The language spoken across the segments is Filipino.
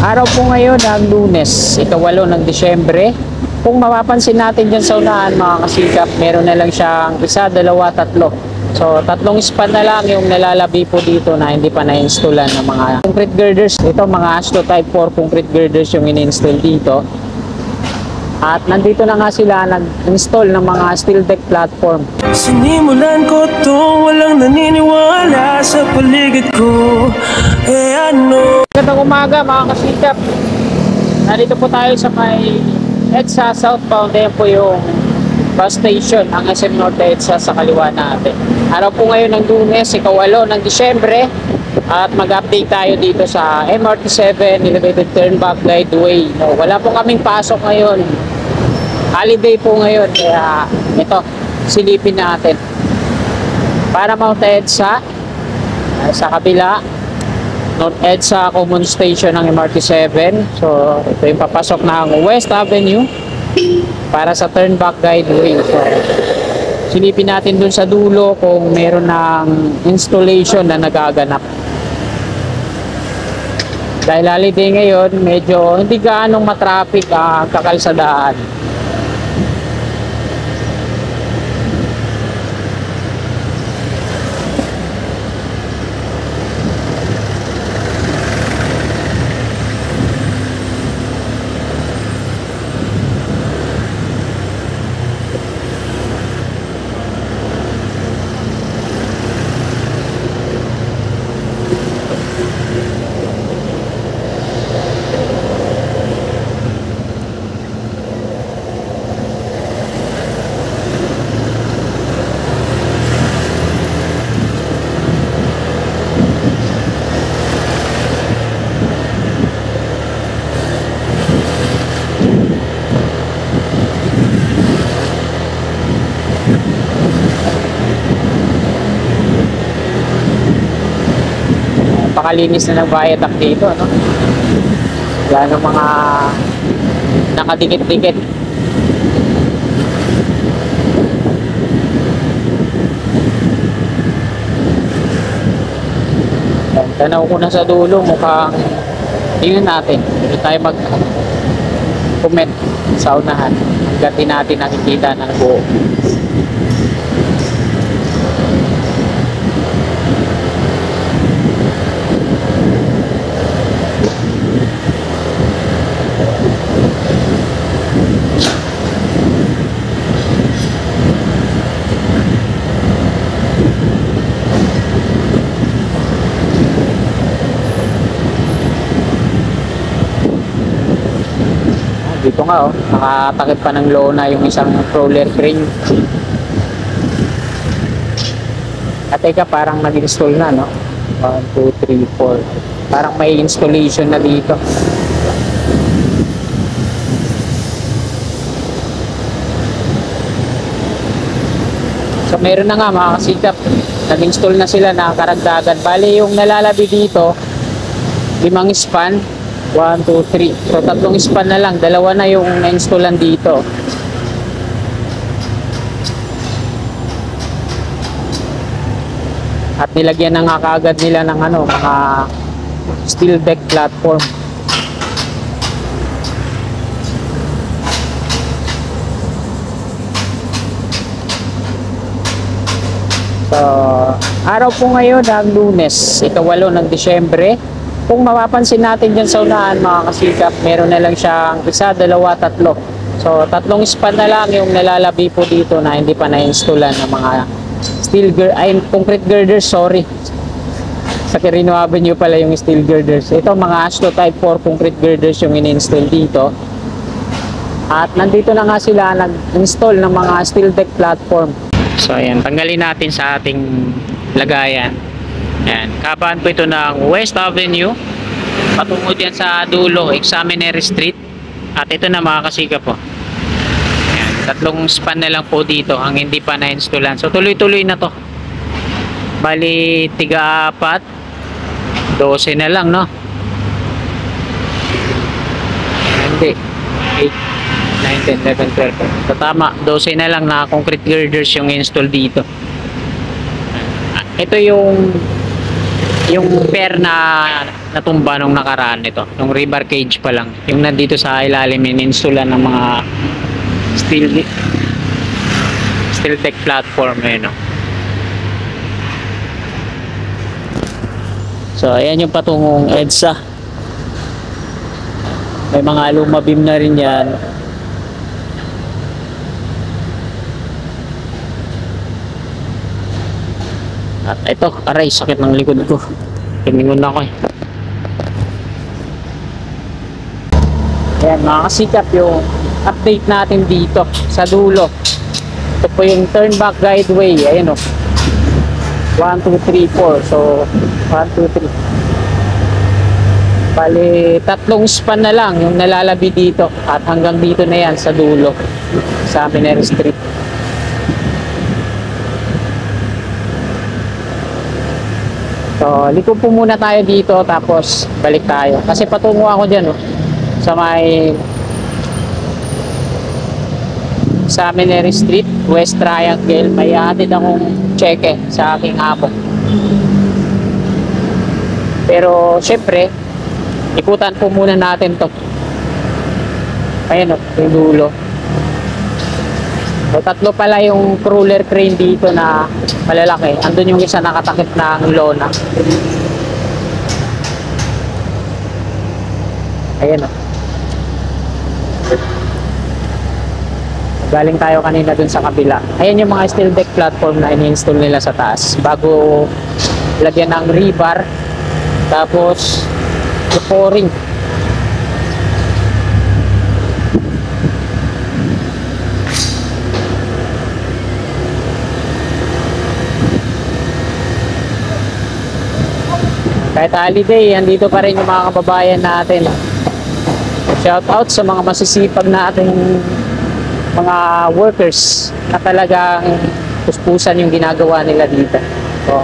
Araw po ngayon ng Lunes, ika-8 ng Disyembre. Kung mapapansin natin dyan sa unahan mga kasikap, meron na lang siyang isa, dalawa, tatlo. So, tatlong span na lang yung nalalabi po dito na hindi pa na-installan ng mga concrete girders. Ito mga Astro Type 4 concrete girders yung in-install dito. At nandito na nga sila nag-install ng mga steel deck platform. Sinimulan ko to, walang naniniwala sa paligid ko. Magandang umaga mga kasikap. Nandito po tayo sa may EDSA southbound. Ayan po yung bus station, ang SM Norte EDSA sa kaliwa natin. Araw po ngayon ng Lunes, ika-8 ng Disyembre. At mag-update tayo dito sa MRT7 Elevated Turnback Guideway. No, wala po kaming pasok ngayon. Holiday po ngayon, kaya ito, silipin natin. Para Mount EDSA, sa kabila, North EDSA Common Station ng MRT7. So, ito yung papasok ng West Avenue para sa Turnback Guideway. So, silipin natin dun sa dulo kung meron ng installation na nagaganap. Dahil holiday ngayon, medyo hindi gaanong matraffic ang kakalsadaan. Pakalinis na ng viaduct dito, no? Yan ang mga nakadikit-dikit. Tanaw ko na sa dulo, mukhang tingnan natin. Hindi tayo mag-comment sa unahan. Hanggang di natin nakikita ng buo. Dito nga nakatakip pa ng lona yung isang crawler crane. At teka, parang nag-install na, no? 1, 2, 3, 4. Parang may installation na dito. So meron na nga mga kasikap, nag-install na sila na karagdagan. Bali yung nalalabi dito, 5 span. 1, 2, 3. So, 3 span na lang. 2 na yung na-installan dito. At nilagyan na nga kaagad nila ng mga steel deck platform. So, araw po ngayon ng Lunes, ika-8 ng Disyembre. Kung mapapansin natin dyan sa unahan mga kasikap, meron na lang siyang isa, dalawa, tatlo. So, 3 span na lang yung nalalabi po dito na hindi pa na-installan ng mga concrete girders, sorry. Sa Quirino Avenue pala yung steel girders. Ito mga Astro Type 4 concrete girders yung in-install dito. At nandito na nga sila nag-install ng mga steel deck platform. So, ayan, tanggalin natin sa ating lagayan. Ayan, kapan po ito ng West Avenue patungo yan sa dulo, Examinary Street. At ito na mga kasikap po. Ayan, 3 span na lang po dito ang hindi pa na-installan. So tuloy-tuloy na to. Bali tiga-4, 12 na lang, no? Hindi, 8, 9, 10, 11, 12. So tama, 12 na lang na concrete girders yung install dito. Ito yung pair na natumba nung nakaraan nito. Yung rebar cage pa lang. Yung nandito sa ilalim, ininsulan ng mga steel deck platform no? So ayan yung patungong EDSA. May mga lumabim na rin yan. At ito, aray, sakit ng likod ko. Piningon na ako eh. Ayan mga kasikap, yung update natin dito sa dulo. Ito po yung turn back guideway. Ayan o. 1, 2, 3, 4. So, 1, 2, 3. Bali, 3 span na lang yung nalalabi dito. At hanggang dito na yan sa dulo. Sa Minero Street. So, liko po muna tayo dito. Tapos, balik tayo. Kasi patungo ako dyan sa may sa Minero Street, West Triangle. May atid akong cheque sa aking amo. Pero syempre ikutan po muna natin to. Ayan yung dulo. So, 3 pala yung crawler crane dito na malalaki. Andun yung isa nakatakip ng lona. Ayan galing tayo kanina dun sa kabila. Ayan yung mga steel deck platform na ini-install nila sa taas bago lagyan ng rebar, tapos flooring. Kahit holiday, andito pa rin yung mga kababayan natin. Shout out sa mga masisipag nating mga workers na talagang puspusan yung ginagawa nila dito. So,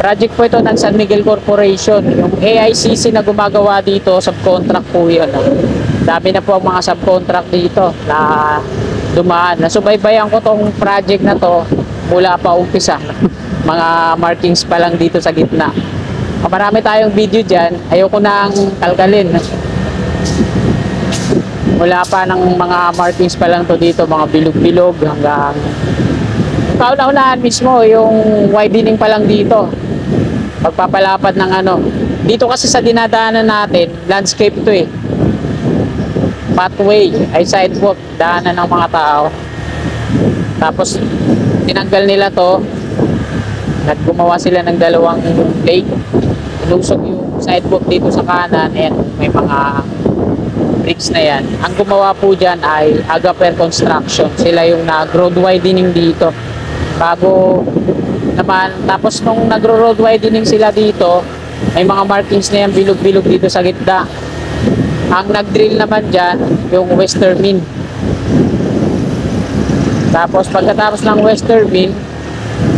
project po ito ng San Miguel Corporation. Yung AICC na gumagawa dito, subcontract po yun. Dami na po ang mga subcontract dito na dumaan. Nasubaybayan ko tong project na to mula pa umpisa. Mga markings pa lang dito sa gitna. Marami tayong video dyan. Ayoko nang kalkalin. Wala pa ng mga markings pa lang to dito, mga bilog-bilog hanggang kauna-unahan mismo yung widening pa lang dito. Pagpapalapad ng dito kasi sa dinadaanan natin, landscape to eh. Pathway, ay sidewalk, daanan ng mga tao. Tapos tinanggal nila to, naggumawa sila ng 2 lane. Ilusog yung sidewalk dito sa kanan, and may mga bricks na yan. Ang gumawa po dyan ay Agaper Construction. Sila yung nag-road widening dito. Bago naman, tapos nung nagro-road widening sila dito, may mga markings na yan, bilog-bilog dito sa gitna. Ang nag-drill naman dyan, yung Westermin. Tapos pagkatapos ng Westermin,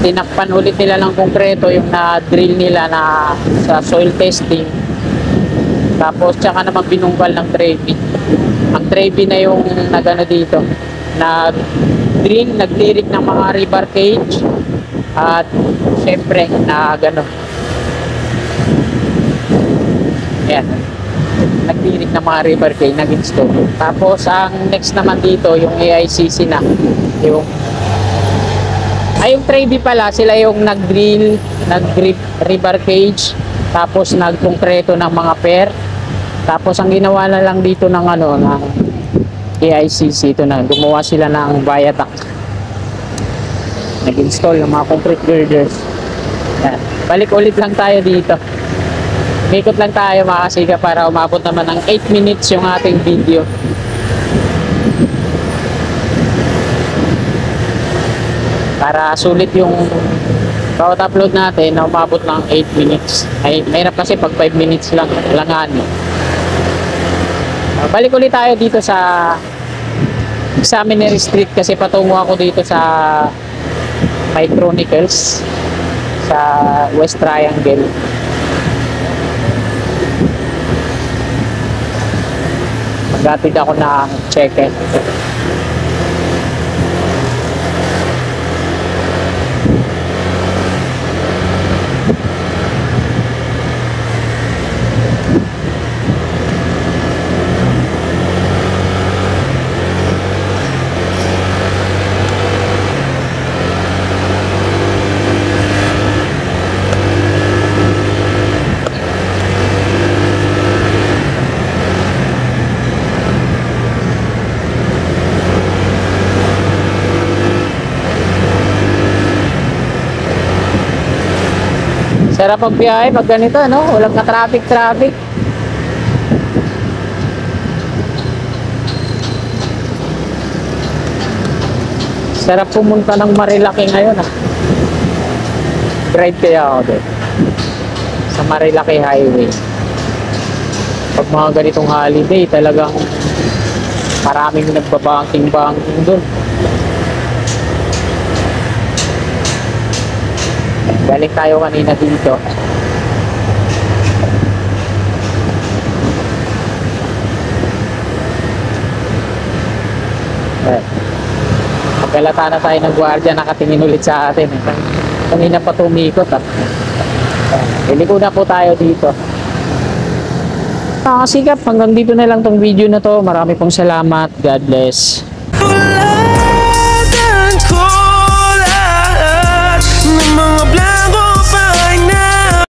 tinakpan ulit nila ng konkreto yung na-drill nila na sa soil testing. Tapos tsaka naman binungkal ng Trevi. Ang Trevi na yung nagano dito, nag-drill, nagtirik ng mga rebar cage, at syempre nagano, ayan, nagtirik ng mga rebar cage, nag-install. Tapos ang next naman dito yung AICC na yung yung Trevi pala, sila yung nag-drill, nag-grip rebar cage, tapos nagkonkreto ng mga pair. Tapos ang ginawa na lang dito ng ng AICC, ito na, gumawa sila ng viaduct. Nag-install ng mga concrete girders. Yan. Balik ulit lang tayo dito. Ikot lang tayo mga kasiga para umabot naman ng 8 minutes yung ating video. Para sulit yung bawat upload natin na umabot ng 8 minutes. Ay, mahirap kasi pag 5 minutes lang langan. Balik ulit tayo dito sa Minero Street kasi patungo ako dito sa My Chronicles sa West Triangle. Maghatid ako ng cheque. Sarap pagbiyahe pag ganito, no? Walang ka-traffic. Sarap pumunta ng Marilaki ngayon, ah. Drive kaya ako doon. Sa Marilaki Highway. Pag mga ganitong holiday, talagang maraming nagbabanking-banking doon. Balik tayo kanina dito. Pagkalata na tayo ng gwardiya, nakatingin ulit sa atin. Kanina pa tumikot. Iliko na po tayo dito. Kasikap, hanggang dito na lang tong video na to. Marami pong salamat. God bless.